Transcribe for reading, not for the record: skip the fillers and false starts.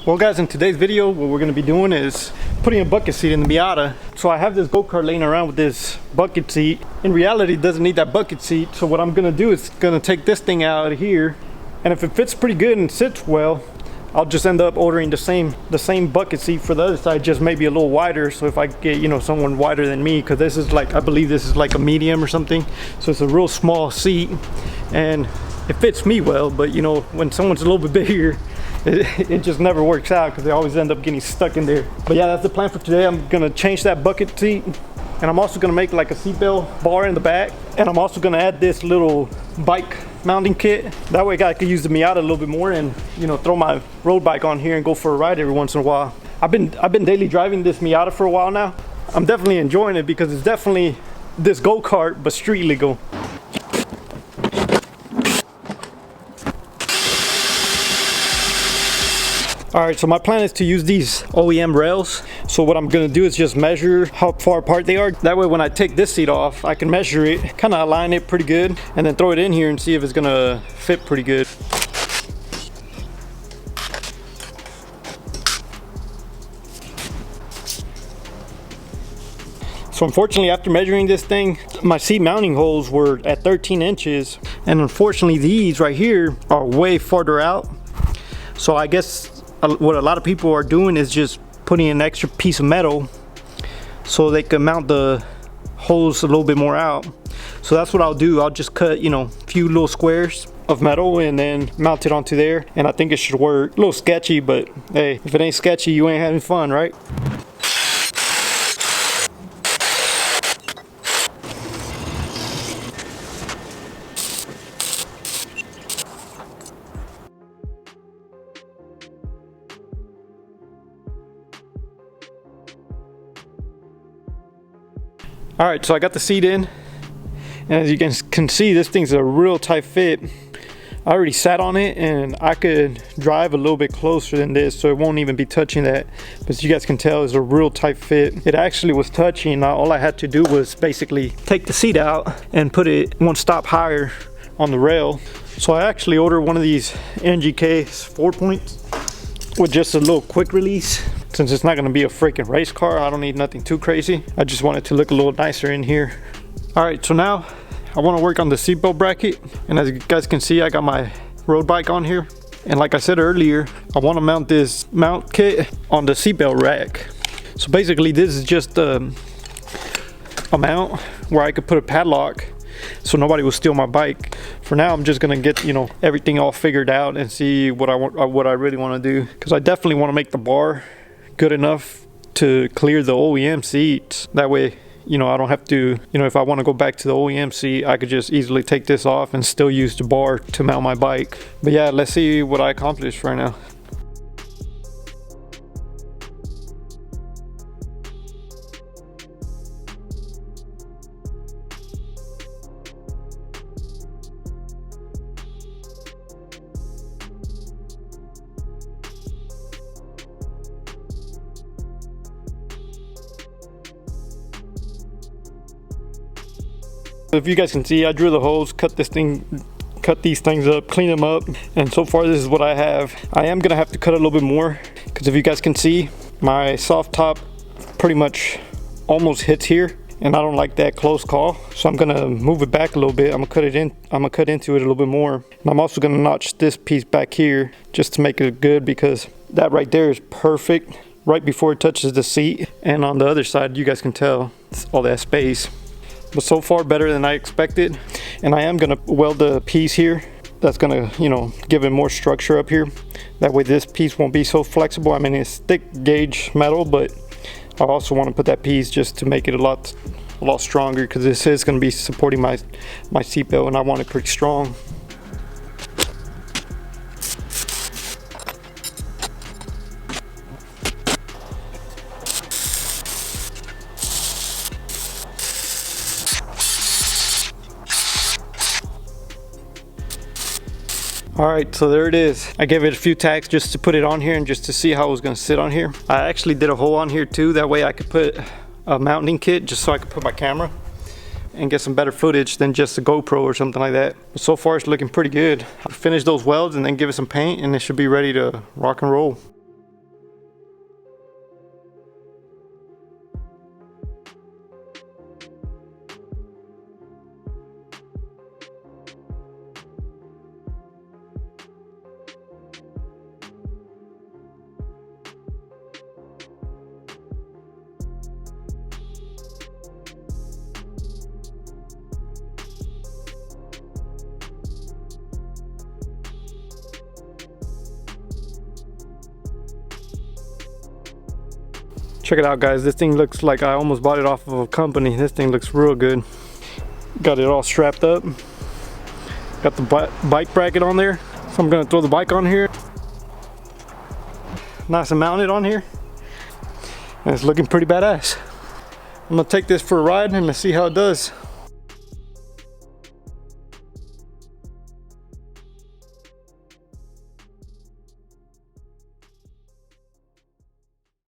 Well guys, in today's video what we're going to be doing is putting a bucket seat in the Miata. So I have this go-kart laying around with this bucket seat. In reality it doesn't need that bucket seat, so what I'm going to do is going to take this thing out of here, and if it fits pretty good and sits well, I'll just end up ordering the same bucket seat for the other side, just maybe a little wider. So if I get, you know, someone wider than me, because this is like, I believe this is like a medium or something, so it's a real small seat and it fits me well. But you know, when someone's a little bit bigger, it just never works out because they always end up getting stuck in there. But yeah, that's the plan for today. I'm gonna change that bucket seat, and I'm also gonna make like a seatbelt bar in the back, and I'm also gonna add this little bike mounting kit. That way I could use the Miata a little bit more and, you know, throw my road bike on here and go for a ride every once in a while. I've been daily driving this Miata for a while now. I'm definitely enjoying it because it's definitely this go-kart but street legal. Alright, so my plan is to use these OEM rails. So what I'm gonna do is just measure how far apart they are. That way when I take this seat off, I can measure it, kind of align it pretty good, and then throw it in here and see if it's gonna fit pretty good. So unfortunately, after measuring this thing, my seat mounting holes were at 13 inches. And unfortunately, these right here are way farther out. So I guess what a lot of people are doing is just putting an extra piece of metal so they can mount the holes a little bit more out. So that's what I'll do. I'll just cut, you know, a few little squares of metal and then mount it onto there, and I think it should work. A little sketchy, but hey, if it ain't sketchy, you ain't having fun, right? All right, so I got the seat in, and as you guys can see, this thing's a real tight fit. I already sat on it, and I could drive a little bit closer than this, so it won't even be touching that. But as you guys can tell, it's a real tight fit. It actually was touching. All I had to do was basically take the seat out and put it one stop higher on the rail. So I actually ordered one of these NRG 4-points with just a little quick release. Since it's not going to be a freaking race car, I don't need nothing too crazy. I just want it to look a little nicer in here. All right, so now I want to work on the seatbelt bracket. And as you guys can see, I got my road bike on here. And like I said earlier, I want to mount this mount kit on the seatbelt rack. So basically this is just a mount where I could put a padlock so nobody will steal my bike. For now, I'm just gonna get, you know, everything all figured out and see what I really want to do, because I definitely want to make the bar good enough to clear the OEM seats. That way, you know, I don't have to, you know, if I want to go back to the OEM seat, I could just easily take this off and still use the bar to mount my bike. But yeah, let's see what I accomplished right now. If you guys can see, I drew the holes, cut these things up, clean them up, and so far this is what I have. I am gonna have to cut a little bit more, because if you guys can see, my soft top pretty much almost hits here, and I don't like that close call, so I'm gonna move it back a little bit. I'm gonna cut into it a little bit more, and I'm also gonna notch this piece back here just to make it good, because that right there is perfect right before it touches the seat, and on the other side you guys can tell it's all that space. But so far better than I expected. And I am gonna weld the piece here. That's gonna, you know, give it more structure up here. That way this piece won't be so flexible. I mean, it's thick gauge metal, but I also want to put that piece just to make it a lot stronger, because this is gonna be supporting my seatbelt, and I want it pretty strong. Alright, so there it is. I gave it a few tacks just to put it on here and just to see how it was going to sit on here. I actually did a hole on here too, that way I could put a mounting kit just so I could put my camera and get some better footage than just a GoPro or something like that. But so far it's looking pretty good. I'll finish those welds and then give it some paint and it should be ready to rock and roll. Check it out, guys. This thing looks like I almost bought it off of a company. This thing looks real good. Got it all strapped up. Got the bike bracket on there. So I'm gonna throw the bike on here. Nice and mounted on here. And it's looking pretty badass. I'm gonna take this for a ride and let's see how it does.